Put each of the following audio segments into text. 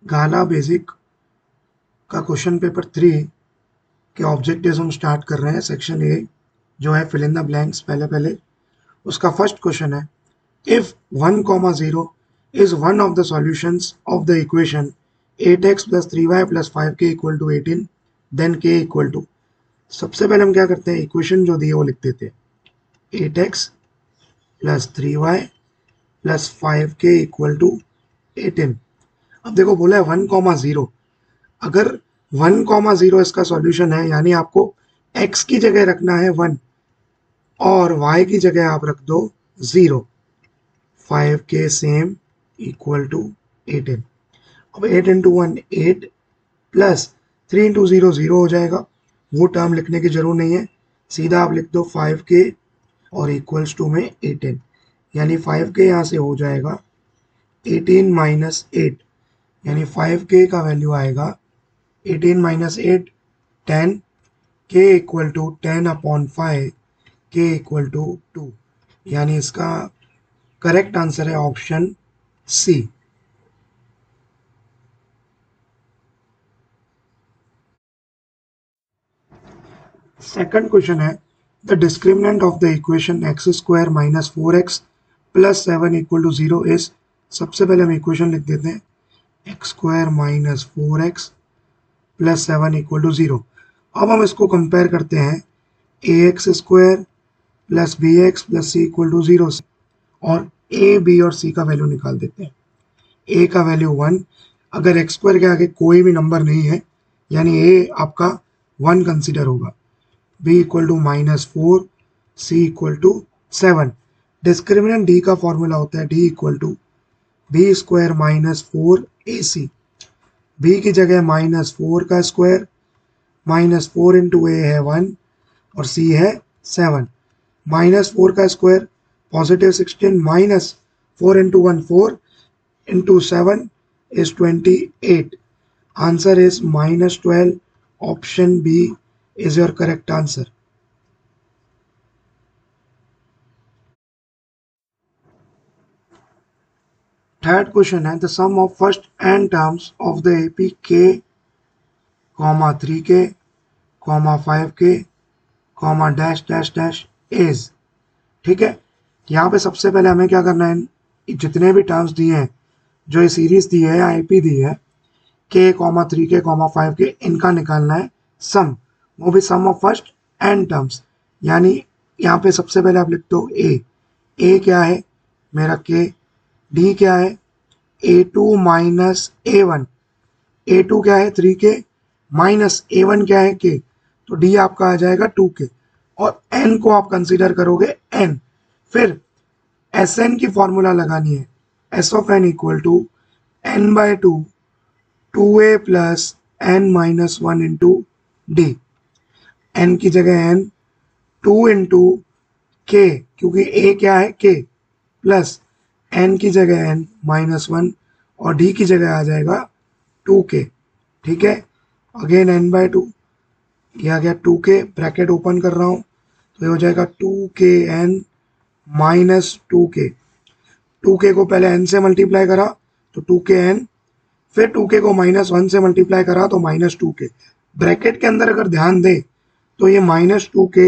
गाला basic का question paper 3 के objectives हम स्टार्ट कर रहे हैं। सेक्शन ए जो है फिल इन द ब्लैंक्स। पहले उसका फर्स्ट क्वेश्चन है, if 1,0 is one of the solutions of the equation 8x plus 3y plus 5k equal to 18, then k equal to। सबसे पहले हम क्या करते हैं, इक्वेशन जो दी है वो लिख देते हैं 8x plus 3y plus 5k equal to 18। अब देखो बोला है 1,0, अगर 1,0 इसका सॉल्यूशन है यानी आपको x की जगह रखना है 1 और y की जगह आप रख दो 0। 5k same equal to 18। अब 8 इंटू 1 8 प्लस 3 इंटू 0 0 हो जाएगा, वो टर्म लिखने की जरूरत नहीं है, सीधा आप लिख दो 5k और इक्वल्स टू में 18, यानी 5k यहाँ से हो जाएगा 18 माइनस 8, यानी 5k का वैल्यू आएगा 18 minus 8 10, k equal to 10 upon 5, k equal to 2, यानी इसका करेक्ट आंसर है ऑप्शन सी। सेकंड क्वेश्चन है, the discriminant of the equation x square minus 4x plus 7 equal to 0 is. सबसे पहले हम इक्वेशन लिख देते हैं x square minus 4x plus 7 equal to 0। अब हम इसको कंपेयर करते हैं a x square plus b x plus C equal to 0 से, और ए बी और सी का वैल्यू निकाल देते हैं। ए का वैल्यू 1, अगर एक्स स्क्वायर के आगे कोई भी नंबर नहीं है यानी ए आपका 1 कंसिडर होगा। b equal to minus 4, C equal to 7। Discriminant d का फॉर्मूला होता है d equal to B square minus 4 A C. B की जगह माइनस 4 का स्क्वायर, माइनस 4 इंटू ए है 1 और सी है 7। माइनस 4 का square positive 16 minus 4 into 1 4 into 7 is 28। Answer is minus 12। Option B is your correct answer। Third question है, the sum of first n terms of the AP k, 3k, 5k, dash dash dash is. ठीक है, यहाँ पे सबसे पहले हमें क्या करना है, जितने भी टर्म्स दिए हैं, जो ये सीरीज दी है या एपी दी है k, 3k, 5k, इनका निकालना है सम, वो भी सम ऑफ फर्स्ट n टर्म्स। यानी यहाँ पे सबसे पहले आप लिख दो a क्या है मेरा k, d क्या है a2 माइनस a1, a2 क्या है 3k माइनस a1 क्या है k, तो d आपका आ जाएगा 2k, और n को आप कंसीडर करोगे n। फिर Sn की फॉर्मूला लगानी है, s of n equal to n by 2 2a plus n minus 1 into D. n की जगह n 2 इंटू k, क्योंकि a क्या है k, प्लस n की जगह n माइनस 1 और d की जगह आ जाएगा 2k। ठीक है, अगेन n बाय 2, यह आ गया 2k, ब्रैकेट ओपन कर रहा हूँ तो ये हो जाएगा 2kn माइनस 2k। 2k को पहले n से मल्टीप्लाई करा तो 2kn, फिर 2k को माइनस 1 से मल्टीप्लाई करा तो माइनस 2k। ब्रैकेट के अंदर अगर ध्यान दें तो ये minus 2k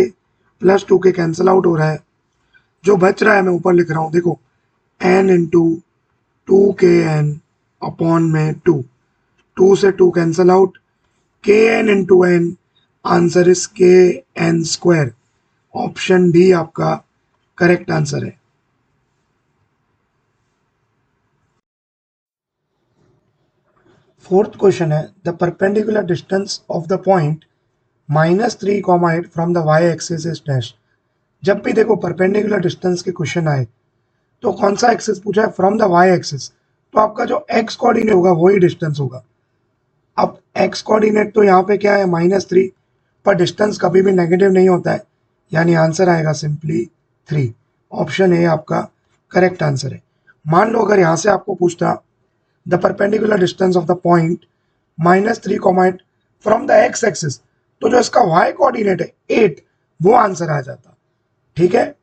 plus 2k cancel out हो रहा है, जो बच रहा है मैं ऊपर लिख रहा हूँ, देखो n इंटू 2kn अपॉन में 2 से 2 cancel out, kn into n, answer is kn square. Option D आपका करेक्ट आंसर है। फोर्थ क्वेश्चन है, the perpendicular distance of the point -3, 8 from the y axis is dash. जब भी देखो perpendicular distance के question आए तो कौन सा एक्सिस पूछा है, फ्रॉम द y एक्सिस, तो आपका जो x कोऑर्डिनेट होगा वही डिस्टेंस होगा। अब x कोऑर्डिनेट तो यहाँ पे क्या है -3, पर डिस्टेंस कभी भी नेगेटिव नहीं होता है, यानी आंसर आएगा सिंपली 3। ऑप्शन ए आपका करेक्ट आंसर है। मान लो अगर यहाँ से आपको पूछता the perpendicular distance of the point -3, 8 from the x axis, तो जो इसका y कोऑर्डिनेट है 8, वो आंसर आ जाता। ठीक है,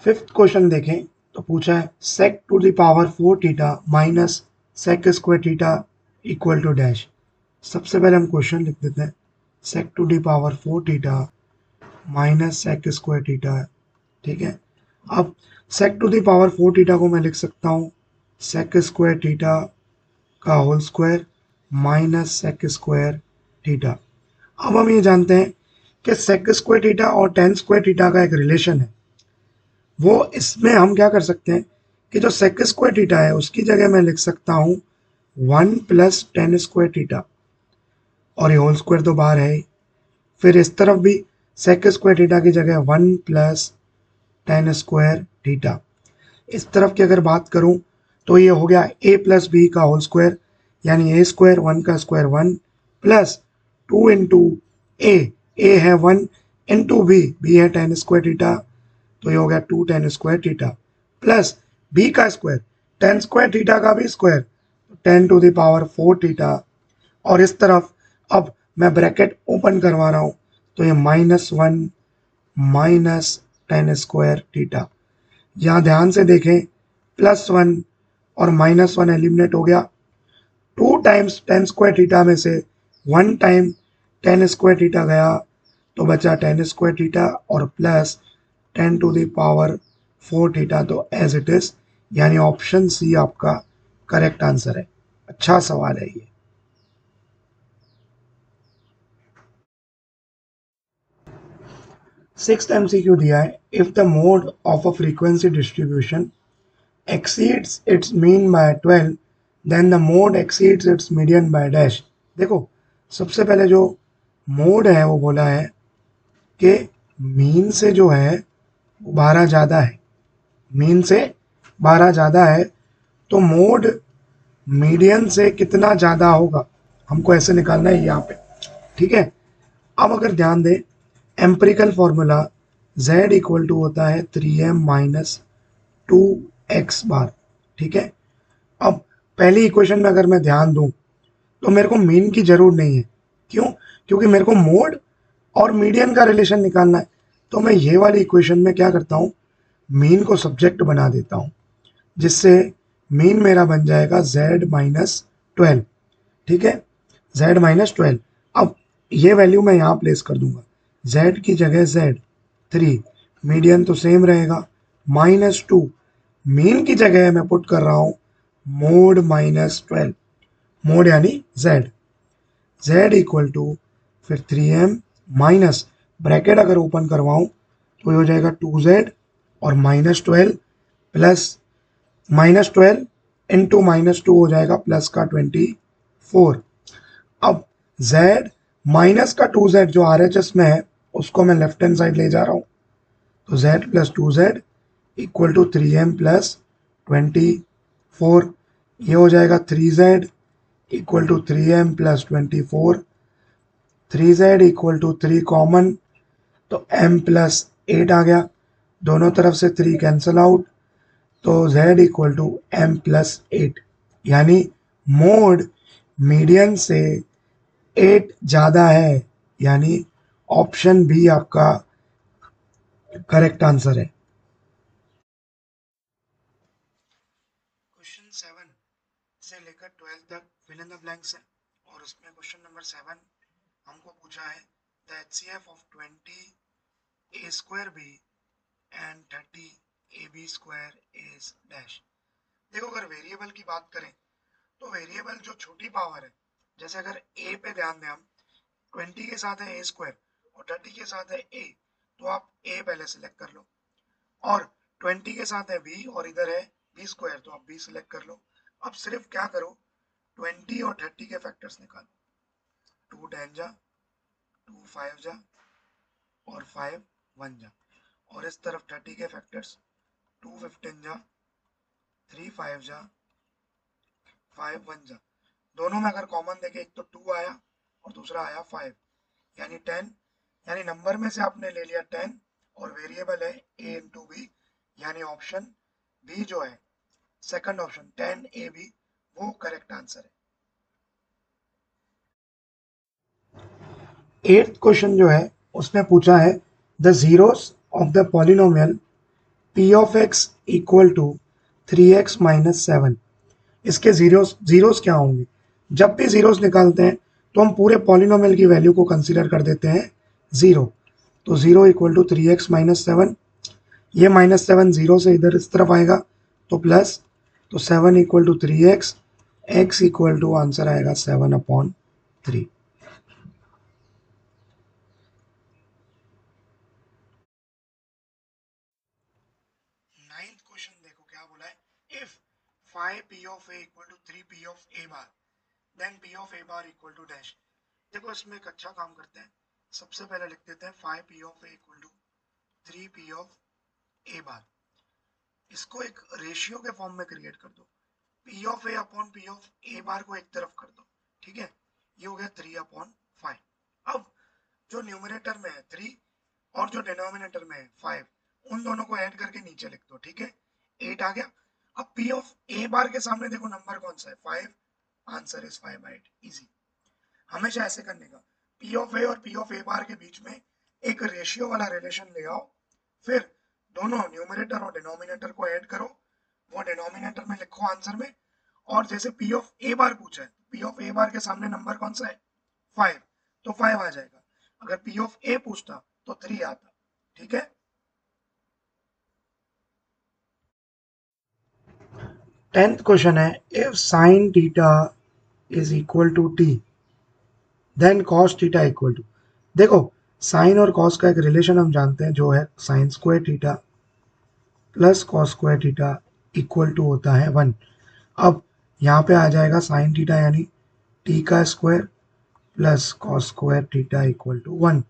फिफ्थ क्वेश्चन देखें तो पूछा है sec to the power 4 theta minus sec square theta equal to dash. सबसे पहले हम क्वेश्चन लिख देते हैं, sec to the power 4 theta minus sec square theta, ठीक है। अब sec to the power 4 theta को मैं लिख सकता हूँ sec स्क्वायर थीटा का whole square minus sec square theta. अब हम ये जानते हैं कि sec स्क्वायर थीटा और tan स्क्वायर थीटा का एक रिलेशन है। वो इसमें हम क्या कर सकते हैं कि जो sec स्क्वायर थीटा है उसकी जगह मैं लिख सकता हूँ 1 प्लस tan स्क्वायर थीटा, और ये होल स्क्वायर तो बाहर है ही। फिर इस तरफ भी sec स्क्वायर थीटा की जगह 1 प्लस tan स्क्वायर थीटा। इस तरफ की अगर बात करूं तो ये हो गया a प्लस बी का होल स्क्वायर, यानी ए स्क्वायर 1 का स्क्वायर 1 प्लस 2 इंटू ए है 1 इंटू बी है tan स्क्वायर थीटा, तो ये हो गया 2 tan square theta plus B का स्क्वायर tan स्क्वायर थीटा का भी square 10 to the power 4 theta. और इस तरफ अब मैं ब्रैकेट ओपन करवा रहा हूँ तो ये -1 माइनस tan स्क्वायर थीटा। यहाँ ध्यान से देखें +1 और -1 एलिमिनेट हो गया, 2 टाइम्स tan स्क्वायर थीटा में से 1 टाइम tan स्क्वायर थीटा गया तो बचा tan स्क्वायर थीटा और plus 10 to the power 4 theta, तो एज इट इज, यानी ऑप्शन सी आपका करेक्ट आंसर है। अच्छा सवाल है ये। सिक्स्थ एमसीक्यू दिया है, if the mode of a frequency distribution exceeds its mean by 12 then the mode exceeds its median by dash। देखो सबसे पहले जो मोड है वो बोला है कि मीन से जो है 12 ज़्यादा है, मीन से 12 ज़्यादा है, तो मोड मीडियन से कितना ज़्यादा होगा हमको ऐसे निकालना है यहाँ पे, ठीक है। अब अगर ध्यान दें empirical formula z equal to होता है 3m माइनस 2x बार, ठीक है। अब पहली इक्वेशन में अगर मैं ध्यान दूं तो मेरे को मीन की जरूर नहीं है, क्यों? क्योंकि मेरे को मोड और मीडियन का रिलेशन निकालना है। तो मैं ये वाली इक्वेशन में क्या करता हूँ, मीन को सब्जेक्ट बना देता हूँ, जिससे मीन मेरा बन जाएगा z-12, ठीक है, z-12। अब ये वैल्यू मैं यहाँ प्लेस कर दूंगा, z की जगह z3, मीडियन तो सेम रहेगा, -2, मीन की जगह मैं पुट कर रहा हूँ मोड -12, मोड यानी z इक्वल टू फिर 3m माइनस ब्रैकेट अगर ओपन करवाऊं तो ये हो जाएगा 2z और -12 प्लस -12 इंटू -2 हो जाएगा प्लस का 24। अब z माइनस का 2z जो RHS में है उसको मैं लेफ्ट हैंड साइड ले जा रहा हूँ, तो z plus 2z equal to 3m plus 24, ये हो जाएगा 3z equal to 3m plus 24, 3z equal to 3 common तो m प्लस 8 आ गया, दोनों तरफ से 3 कैंसिल आउट, तो z equal to m plus 8, यानी मोड मीडियन से 8 ज़्यादा है, यानी ऑप्शन बी आपका करेक्ट आंसर है। क्वेश्चन 7 से लेकर 12 तक फिल इन द ब्लैंक्स है, और उसमें क्वेश्चन नंबर 7 हमको पूछा है the HCF of 20 a square b and 30 ab square is dash. देखो अगर वेरिएबल की बात करें तो वेरिएबल जो छोटी पावर है, जैसे अगर a पे ध्यान दें हम, 20 के साथ है a स्क्वायर और 30 के साथ है a, तो आप a पहले सिलेक्ट कर लो, और 20 के साथ है b और इधर है b स्क्वायर, तो आप b सिलेक्ट कर लो। अब सिर्फ क्या करो, 20 और 30 के फैक्टर्स निकालो, 2 10 जा, 2 5 जा और 5 1 जा, और इस तरफ 30 के फैक्टर्स 2 15 जा, 3 5 जा, 5 1 जा। दोनों में अगर कॉमन देखे, एक तो 2 आया और दूसरा आया 5, यानी 10, यानी नंबर में से आपने ले लिया 10 और वेरिएबल है a इंटू बी, यानी ऑप्शन बी जो है सेकंड ऑप्शन 10ab वो करेक्ट आंसर है। एट्थ क्वेश्चन जो है उसने पूछा है the zeros of the polynomial p of x equal to 3x minus 7। इसके जीरोस क्या होंगे? जब भी जीरोस निकालते हैं तो हम पूरे पॉलिनोमियल की वैल्यू को कंसीडर कर देते हैं जीरो। तो zero equal to 3x minus 7, ये माइनस 7 जीरो से इधर इस तरफ आएगा तो प्लस, तो 7 equal to 3x, x equal to answer आएगा 7/3। नाइन्थ क्वेश्चन देखो क्या बोला है, if 5p of a equal to 3p of a bar then p of a bar equal to dash. देखो इसमें एक अच्छा काम करते हैं, सबसे पहले लिख देते हैं 5p of a equal to 3p of a bar. इसको एक रेशियो के फॉर्म में क्रिएट कर दो, p of a upon p of a बार को एक तरफ कर दो, ठीक है, ये हो गया 3/5। अब जो न्यूमरेटर में है 3 और जो डिनोमिनेटर में है 5, उन दोनों को ऐड करके नीचे लिख दो, ठीक है, 8 आ गया। अब p ऑफ a बार के सामने देखो नंबर कौन सा है, 5, आंसर इज 5/8। इजी, हमेशा ऐसे करने का, p ऑफ a और p ऑफ a बार के बीच में एक रेशियो वाला रिलेशन ले आओ, फिर दोनों न्यूमरेटर और डिनोमिनेटर को ऐड करो, वो डिनोमिनेटर में लिखो आंसर में, और जैसे p ऑफ a बार पूछा है, p ऑफ a बार के सामने नंबर कौन सा है 5, तो 5 आ जाएगा। अगर p ऑफ a पूछता तो 3 आता, ठीक है। 10th क्वेश्चन है, if sine theta is equal to t then cos theta equal to. देखो साइन और कॉस का एक रिलेशन हम जानते हैं जो है sine square theta plus cos square theta equal to होता है 1। अब यहाँ पे आ जाएगा साइन थीटा यानी t का square plus cos square theta equal to 1।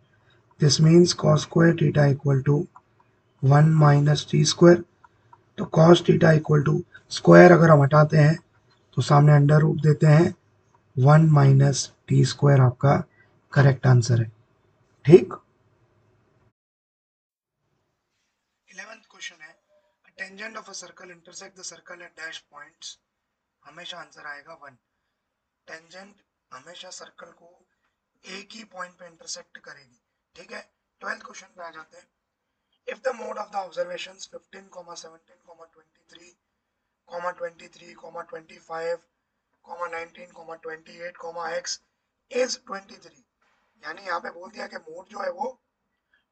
This means cos square theta equal to 1 minus T square. तो cos theta equal to square अगर हम हटाते हैं तो सामने अंडर रूट देते हैं, 1 माइनस टी स्क्वायर आपका करेक्ट आंसर है, ठीक। 11th क्वेश्चन है, tangent of a circle intersect the circle eight dash points. हमेशा आंसर आएगा 1। टेंजेंट हमेशा सर्कल को एक ही पॉइंट पे इंटरसेक्ट करेगी, ठीक है। 12th क्वेश्चन पे आ जाते हैं, if the mode of the observations 15, 17, 23, 23, 25, 19, 28, x is 23, यानी यहाँ पे बोल दिया कि मोड जो है वो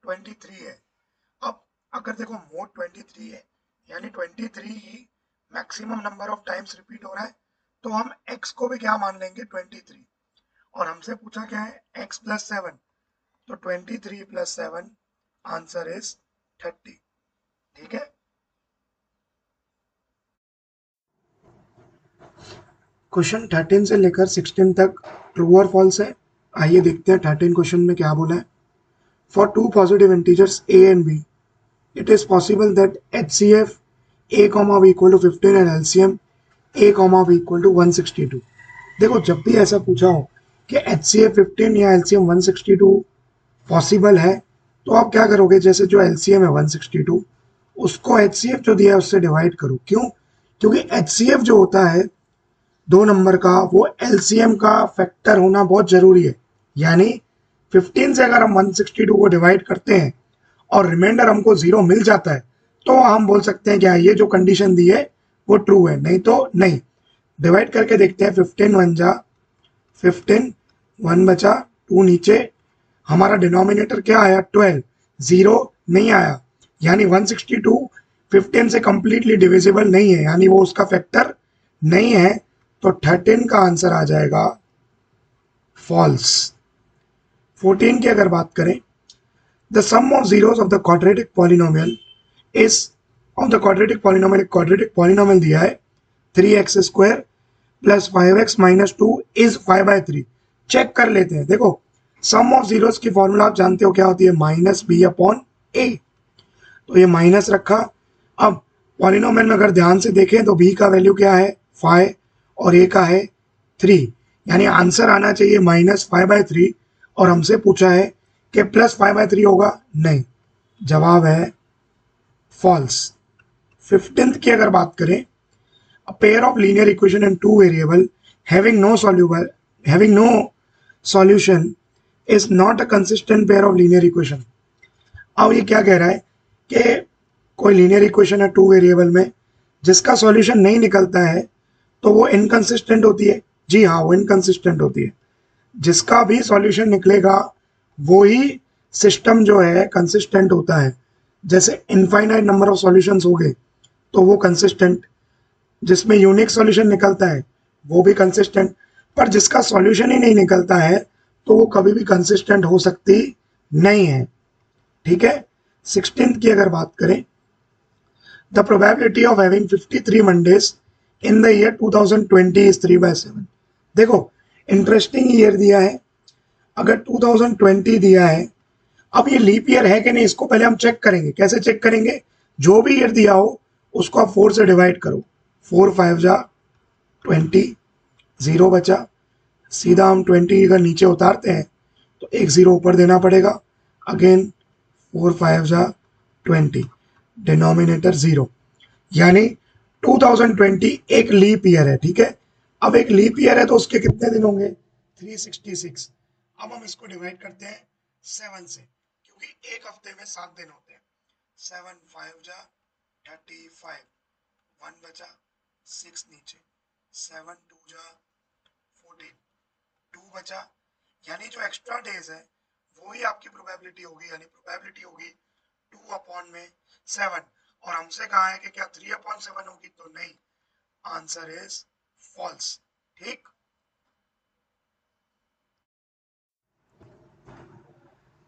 23 है। अब अगर देखो मोड 23 है यानी 23 ही maximum number of times repeat हो रहा है, तो हम x को भी क्या मान लेंगे 23, और हमसे पूछा क्या है x प्लस 7, तो 23 प्लस 7 आंसर इज 30, ठीक है। क्वेश्चन 13 से लेकर 16 तक ट्रू और फॉल्स है। आइए देखते हैं 13 क्वेश्चन में क्या बोला है। For two positive integers a and b it is possible that HCF a comma b equal to 15 and LCM a comma b equal to 162। देखो जब भी ऐसा पूछा हो कि HCF 15 या LCM 162 पॉसिबल है, तो आप क्या करोगे, जैसे जो LCM है 162 उसको HCF जो दिया है उससे डिवाइड करो। क्यों? क्योंकि HCF जो होता है 2 नंबर का, वो LCM का फैक्टर होना बहुत जरूरी है। यानी 15 से अगर हम 162 को डिवाइड करते हैं और रिमाइंडर हमको 0 मिल जाता है, तो हम बोल सकते हैं क्या ये जो कंडीशन दी है वो ट्रू है, नहीं तो नहीं। डिवाइड करके देखते हैं, 15 1 जा 15, 1 बचा 2 नीचे, हमारा डिनोमिनेटर क्या आया 12, 0 नहीं आया, यानी 162 15 से कंप्लीटली डिविजिबल नहीं है, यानी वो उसका फैक्टर नहीं है। तो 13 का आंसर आ जाएगा फॉल्स। 14 की अगर बात करें, the sum of zeros of the quadratic polynomial is of the quadratic polynomial, एक quadratic polynomial दिया है 3x square plus 5x minus 2 is 5/3। Check कर लेते हैं। देखो सम ऑफ जीरोस की फॉर्मूला आप जानते हो क्या होती है, माइनस बी अपॉन ए। तो ये माइनस रखा। अब पॉलिनोमियल में अगर ध्यान से देखें तो b का वैल्यू क्या है 5 और a का है 3, यानी आंसर आना चाहिए -5/3, और हमसे पूछा है कि +5/3 होगा, नहीं, जवाब है फॉल्स। 15th की अगर बात करें, a pair of linear equation in 2 variable having no solution is not a consistent pair of linear equation. अब ये क्या कह रहा है कि कोई लीनियर इक्वेशन है 2 वेरिएबल में, जिसका सॉल्यूशन नहीं निकलता है तो वो इनकंसिस्टेंट होती है। जी हाँ, वो इनकंसिस्टेंट होती है। जिसका भी सॉल्यूशन निकलेगा वो ही सिस्टम जो है कंसिस्टेंट होता है। जैसे इनफाइनाइट नंबर ऑफ सॉल्यूशंस हो गए तो वो कंसिस्टेंट, जिसमें यूनिक सॉल्यूशन निकलता है वो भी कंसिस्टेंट, पर जिसका सॉल्यूशन ही नहीं निकलता है तो वो कभी भी कंसिस्टेंट हो सकती नहीं है। ठीक है। 16th की अगर बात करें, the probability of having 53 Mondays in the year 2020 is 3/7। देखो, इंटरेस्टिंग ईयर दिया है। अगर 2020 दिया है, अब ये लीप ईयर है कि नहीं इसको पहले हम चेक करेंगे। कैसे चेक करेंगे? जो भी ईयर दिया हो उसको आप 4 से डिवाइड करो। 4 5 जा 20, 0 बचा। सीधा हम 20 अगर नीचे उतारते हैं तो एक 0 ऊपर देना पड़ेगा। अगेन 4 5 जा 20, डिनोमिनेटर 0, यानी 2020 एक लीप ईयर है। ठीक है। अब एक लीप ईयर है तो उसके कितने दिन होंगे? 366। अब हम इसको डिवाइड करते हैं 7 से, क्योंकि एक हफ्ते में 7 दिन होते हैं। 7 5 जा 35, 1 बचा, 6 नीचे, 7 2 जा 14, 2 बचा, यानी जो एक्स्ट्रा डेज है वो ही आपकी प्रोबेबिलिटी होगी, यानी प्रोबेबिलिटी होगी 2/7। और हमसे कहा है कि क्या 3/7 होगी? तो नहीं, आंसर इज फॉल्स। ठीक।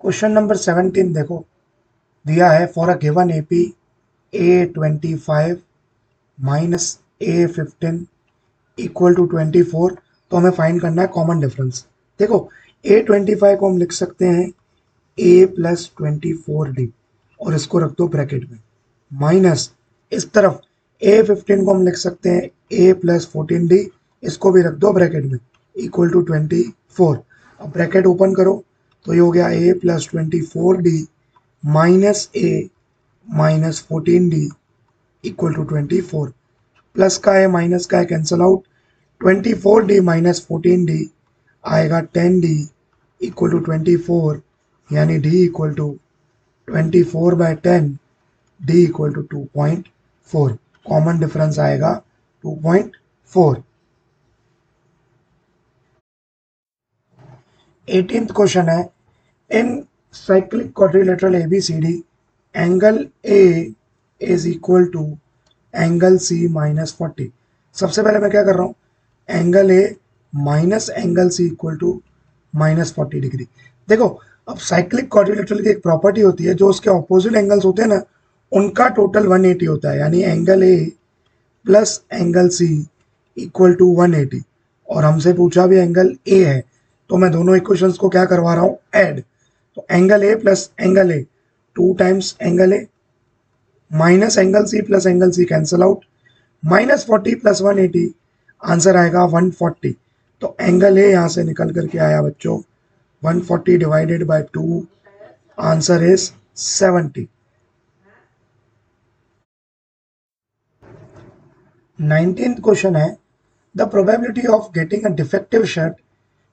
क्वेश्चन नंबर 17 देखो, दिया है for a given AP A25 माइनस A15 इक्वल टू 24, तो हमें फाइंड करना है कॉमन डिफरेंस। देखो, A25 को हम लिख सकते हैं A+24D और इसको रख दो ब्रैकेट में, माइनस इस तरफ A15 को हम लिख सकते हैं A+14D, इसको भी रख दो ब्रैकेट में, इक्वल टू 24। अब ब्रैकेट ओपन करो तो ये हो गया A+24D minus A-14D equal to 24। Plus का है माइनस का है cancel out, 24D minus 14D आएगा 10D इक्वल टू 24, यानी D equal to 24/10, D equal to 2.4। Common difference आएगा 2.4। 18th क्वेश्चन है, in cyclic quadrilateral ABCD angle A is equal to angle C -40। सबसे पहले मैं क्या कर रहा हूँ, angle A minus angle C equal to -40 degree. देखो, अब साइक्लिक क्वाड्रिलेटरल की एक प्रॉपर्टी होती है, जो उसके ऑपोजिट एंगल्स होते हैं ना, उनका टोटल 180 होता है, यानी angle A plus angle C equal to 180। और हमसे पूछा भी एंगल A है, तो मैं दोनों इक्वेशंस को क्या करवा रहा हूँ, ऐड। तो angle A plus angle A 2 times angle A minus angle C plus angle C cancel out, -40 plus 180, answer आएगा 140। तो एंगल A यहाँ से निकल करके आया बच्चों 140 divided by 2, answer is 70। 19th question है, the probability of getting a defective shirt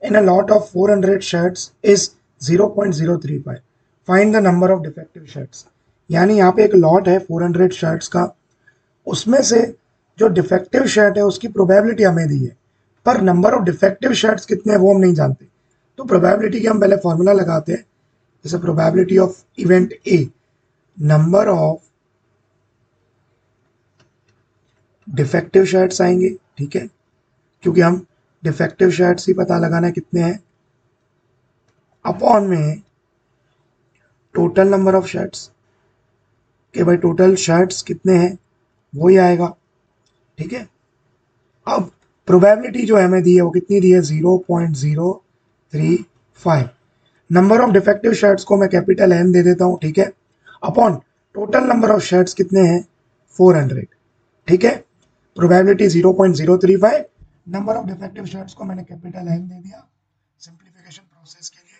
in a lot of 400 shirts is 0.035। Find the number of defective shirts. यानी यहाँ पे एक लॉट है 400 शर्ट्स का, उसमें से जो डिफेक्टिव शर्ट है उसकी प्रोबेबिलिटी हमें दी है, पर नंबर ऑफ डिफेक्टिव शर्ट्स कितने हैं वो हम नहीं जानते। तो प्रोबेबिलिटी के हम पहले फॉर्मूला लगाते हैं। जैसे probability of event A, number of defective shirts आएंगे। ठीक है, क्योंकि हम डिफेक्टिव शर्ट्स ही पता लगाना है कितने हैं, अपॉन में टोटल नंबर ऑफ शर्ट्स, के भाई टोटल शर्ट्स कितने हैं वो ही आएगा। ठीक है। अब प्रोबेबिलिटी जो हमें दी है वो कितनी दी है, 0.035। नंबर ऑफ डिफेक्टिव शर्ट्स को मैं कैपिटल एन दे देता हूँ। ठीक है, upon total number of shirts कितने हैं, 400। ठीक है, probability 0.035, number of defective shirts को मैंने कैपिटल एन दे दिया सिंप्लीफिकेशन प्रोसेस के लिए।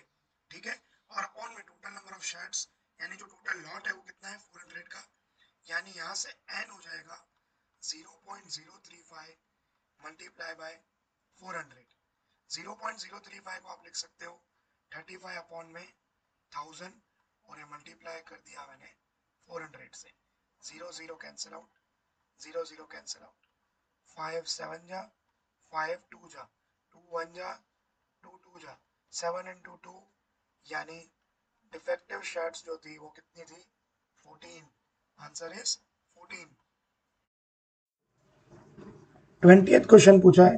ठीक है, और अपॉन में टोटल नंबर ऑफ शर्ट्स, यानी जो टोटल लॉट है वो कितना है, 400 का, यानी यहाँ से एन हो जाएगा 0.035 मल्टीप्लाई बाय 400। 0.035 को आप लिख सकते हो 35 अपॉन में 1000, और ये मल्टीप्लाई कर दिया मैंने 400 से, 0 0 कैंसिल आउट, 0 0 कैंसिल आउट, 5 7 जा, 5 2 जा, 2 1 जा, 2 2 जा, 7 into 2 यानी डिफेक्टिव शर्ट्स जो थी वो कितनी थी? 14। Answer is 14। 20th क्वेश्चन पूछा है,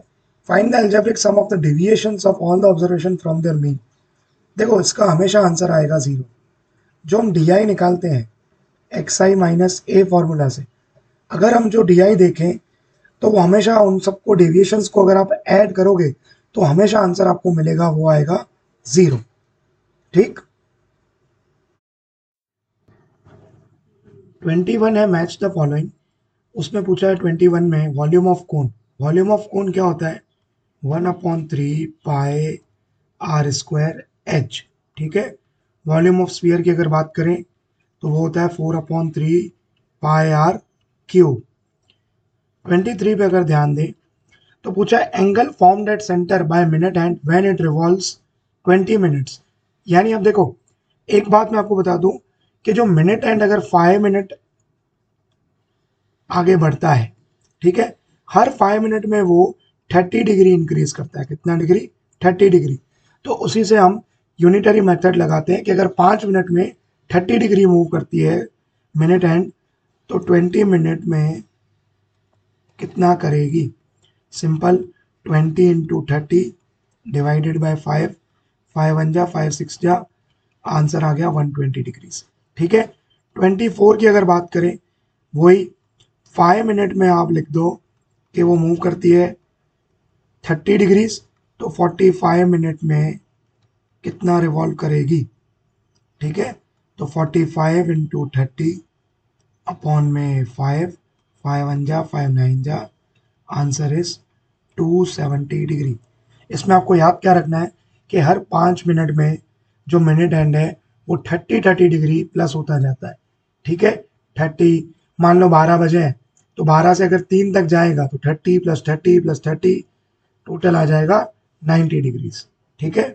find the algebraic sum of the deviations of all the observation from there mean. देखो इसका हमेशा आंसर आएगा 0। जो हम डी आई निकालते हैं x I minus a formula से, अगर हम जो डी आई देखें तो वो हमेशा उन सबको डेविएशंस को अगर आप ऐड करोगे तो हमेशा आंसर आपको मिलेगा, वो आएगा 0। ठीक। 21 है मैच द फॉलोइंग। उसमें पूछा है 21 में volume of cone. Volume of cone क्या होता है? 1/3 पाई आर स्क्वायर एच। ठीक है। वॉल्यूम ऑफ स्फीयर की अगर बात करें तो वो होता है 4/3 पाई आर क्यूब। 23 पे अगर ध्यान दें तो पूछा है angle formed at centre by minute hand when it revolves 20 minutes. यानी अब देखो एक बात मैं आपको बता दूं कि जो मिनट हैंड अगर 5 मिनट आगे बढ़ता है, ठीक है, हर 5 मिनट में वो 30 डिग्री इंक्रीज करता है। कितना डिग्री? 30 डिग्री। तो उसी से हम यूनिटरी मेथड लगाते हैं कि अगर 5 मिनट में 30 डिग्री मूव करती है मिनट हैंड तो 20 मिनट में कितना करेगी? Simple, 20 into 30 divided by 5, 5 one जा 5 6 जा, आंसर आ गया 120 डिग्रीज। ठीक है। 24 की अगर बात करें, वही 5 मिनट में आप लिख दो कि वो मूव करती है 30 डिग्रीज, तो 45 मिनट में कितना रिवॉल्व करेगी? ठीक है। तो 45 इंटू 30 अपॉन में 5, 5 वन जा 5 नाइन जा, आंसर इज 270 डिग्री। इसमें आपको याद क्या रखना है कि हर 5 मिनट में जो मिनट हैंड है वो 30 डिग्री प्लस होता जाता है। ठीक है। 30, मान लो 12 बजे हैं तो 12 से अगर 3 तक जाएगा तो 30 + 30 + 30 टोटल आ जाएगा 90 डिग्रीज। ठीक है।